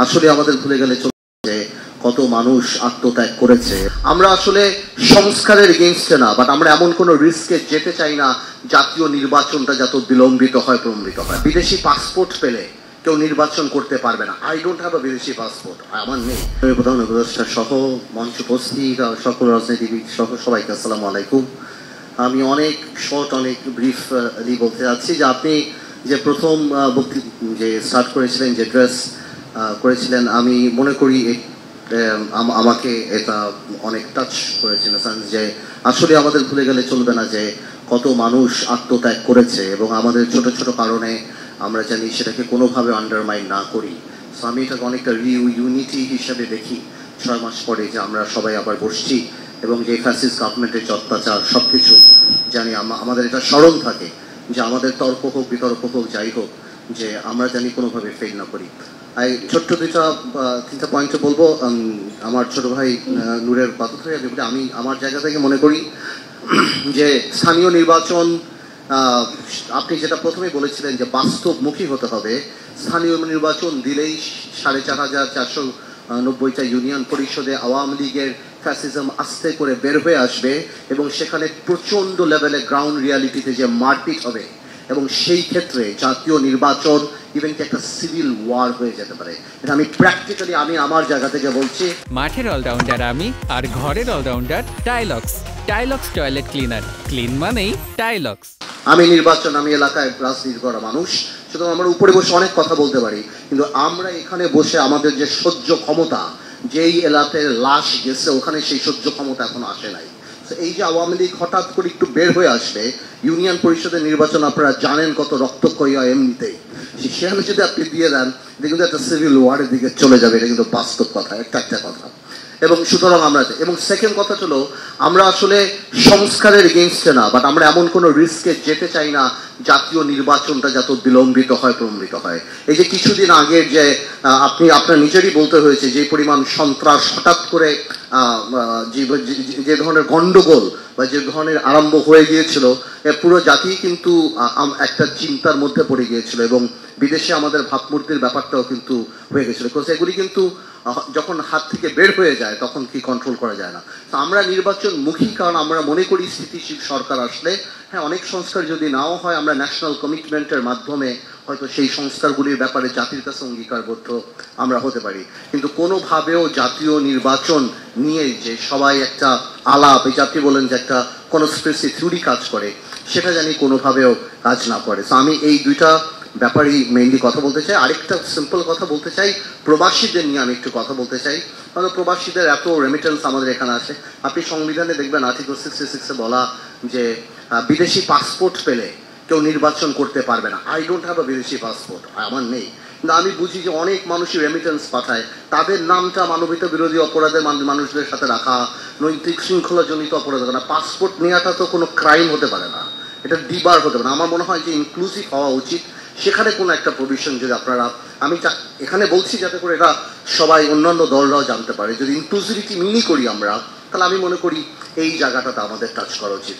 আসলে আমাদের ভুলে গেলে চলছে কত মানুষ আত্মত্যাগ করেছে। আমরা আসলে সংস্কারের এগেইনস্টে না, বাট আমরা এমন কোনো রিস্কে যেতে চাই না জাতীয় নির্বাচনটা যত বিলম্বিত হয় প্রলম্বিত হয়। বিদেশি পাসপোর্ট পেলে কেউ নির্বাচন করতে পারবে না। আই ডোন্ট হ্যাভ আ বিদেশি পাসপোর্ট, আমার নেই। প্রধান উপদেষ্টা সহ মঞ্চ উপস্থিত সকল রাজনীতিবিদ সহ সবাইকে আসসালামু আলাইকুম। আমি অনেক শর্ট অনেক ব্রিফলি বলতে চাচ্ছি যে আপনি যে প্রথম যে স্টার্ট করেছিলেন, যে ড্রেস করেছিলেন, আমি মনে করি আমাকে এটা অনেক টাচ করেছিল, যে আসলে আমাদের ভুলে গেলে চলবে না যে কত মানুষ আত্মত্যাগ করেছে এবং আমাদের ছোট ছোট কারণে আমরা জানি সেটাকে কোনোভাবে আন্ডারমাইন না করি। সো আমি এটাকে অনেকটা ইউনিটি হিসাবে দেখি 6 মাস পরে যে আমরা সবাই আবার বসছি এবং যে ফ্যাসিস্ট গভর্নমেন্টের অত্যাচার সব কিছু জানি, আমাদের এটা স্মরণ থাকে যে আমাদের তর্ক হোক বিতর্ক হোক যাই হোক, যে আমরা জানি কোনোভাবে ফেল না করি। ছোট্ট তিনটা পয়েন্টে বলবো। আমার ছোট ভাই নূরের কথা থেকে আমি আমার জায়গা থেকে মনে করি যে স্থানীয় নির্বাচন, আপনি যেটা প্রথমে বলেছিলেন যে বাস্তবমুখী হতে হবে। স্থানীয় নির্বাচন দিলেই 4,490টা ইউনিয়ন পরিষদে আওয়ামী লীগের ফ্যাসিজম আস্তে করে বের হয়ে আসবে এবং সেখানে প্রচণ্ড লেভেলে গ্রাউন্ড রিয়ালিটিতে যে মারপিট হবে এবং সেই ক্ষেত্রে জাতীয় নির্বাচন ইভেন কি একটা সিভিল ওয়ার হয়ে যেতে পারে। এটা আমি প্র্যাকটিক্যালি আমি আমার জায়গা থেকে বলছি। মাঠের অলরাউন্ডার আমি, আর ঘরের allrounder Tylox. Tylox toilet cleaner, clean মানেই টাইলক্স। আমি এলাকায় রাজনীতি করা মানুষ, সুতরাং আমরা উপরে বসে অনেক কথা বলতে পারি, কিন্তু আমরা এখানে বসে আমাদের যে সহ্য ক্ষমতা, যেই এলাকায় লাশ গেছে ওখানে সেই সহ্য ক্ষমতা এখনো আসে নাই। এই যে আওয়ামী লীগ হঠাৎ করে একটু বের হয়ে আসবে, ইউনিয়ন পরিষদের নির্বাচন আপনারা জানেন কত রক্তক্ষয়ী হয় এমনিতেই, সেখানে যদি আপনি দিয়ে দেন এটা কিন্তু একটা সিভিল ওয়ারের দিকে চলে যাবে। এটা কিন্তু বাস্তব কথা, একটা কথা। এবং সুতরাং এবং সেকেন্ড কথা হলো আমরা আসলে সংস্কারের এগেইনস্টে না, বাট আমরা এমন কোনো রিস্কে যেতে চাই না জাতীয় নির্বাচনটা যত বিলম্বিত হয় প্রলম্বিত হয়। এই যে কিছুদিন আগে যে আপনার নিজেরই বলতে হয়েছে যে পরিমাণ সন্ত্রাস হঠাৎ করে যে ধরনের গন্ডগোল বা যে ধরনের আরম্ভ হয়ে গিয়েছিল, পুরো জাতি কিন্তু একটা চিন্তার মধ্যে পড়ে গিয়েছিল এবং বিদেশে আমাদের ভাবমূর্তির ব্যাপারটাও কিন্তু হয়ে গেছিল। এগুলি কিন্তু যখন হাত থেকে বের হয়ে যায় তখন কি কন্ট্রোল করা যায় না। তো আমরা নির্বাচনমুখী, কারণ আমরা মনে করি স্থিতিশীল সরকার আসলে, হ্যাঁ অনেক সংস্কার যদি নাও হয় আমরা ন্যাশনাল কমিটমেন্টের মাধ্যমে হয়তো সেই সংস্কারগুলির ব্যাপারে জাতির কাছে অঙ্গীকারবদ্ধ আমরা হতে পারি, কিন্তু কোনোভাবেও জাতীয় নির্বাচন নিয়ে যে সবাই একটা আলাপ, এই জাতি বলেন যে একটা কনস্পিরেসি থিওরি কাজ করে, সেটা জানি কোনোভাবেও কাজ না করে। তো আমি এই দুইটা ব্যাপারেই মেইনলি কথা বলতে চাই। আরেকটা সিম্পল কথা বলতে চাই, প্রবাসীদের নিয়ে আমি একটু কথা বলতে চাই। কারণ প্রবাসীদের এত রেমিটেন্স আমাদের এখানে আছে। আপনি সংবিধানে দেখবেন আর্টিকেল 66-এ বলা যে বিদেশি পাসপোর্ট পেলে কেউ নির্বাচন করতে পারবে না। আই ডোন্ট হ্যাভ আ বিদেশি পাসপোর্ট, আমার নেই, কিন্তু আমি বুঝি যে অনেক মানুষই রেমিটেন্স পাঠায়, তাদের নামটা মানবতা বিরোধী অপরাধের মানুষদের সাথে রাখা, নৈতিক শৃঙ্খলাজনিত অপরাধ না। পাসপোর্ট নেওয়াটা তো কোনো ক্রাইম হতে পারে না, এটা ডিবার হতে পারে না। আমার মনে হয় যে ইনক্লুসিভ হওয়া উচিত, সেখানে কোনো একটা প্রভিশন যদি আপনারা, আমি এখানে বলছি যাতে করে এটা সবাই অন্যান্য দলরাও জানতে পারে, যদি ইনক্লুসিভিটি মিনই করি আমরা, তাহলে আমি মনে করি এই জায়গাটাতে আমাদের টাচ করা উচিত।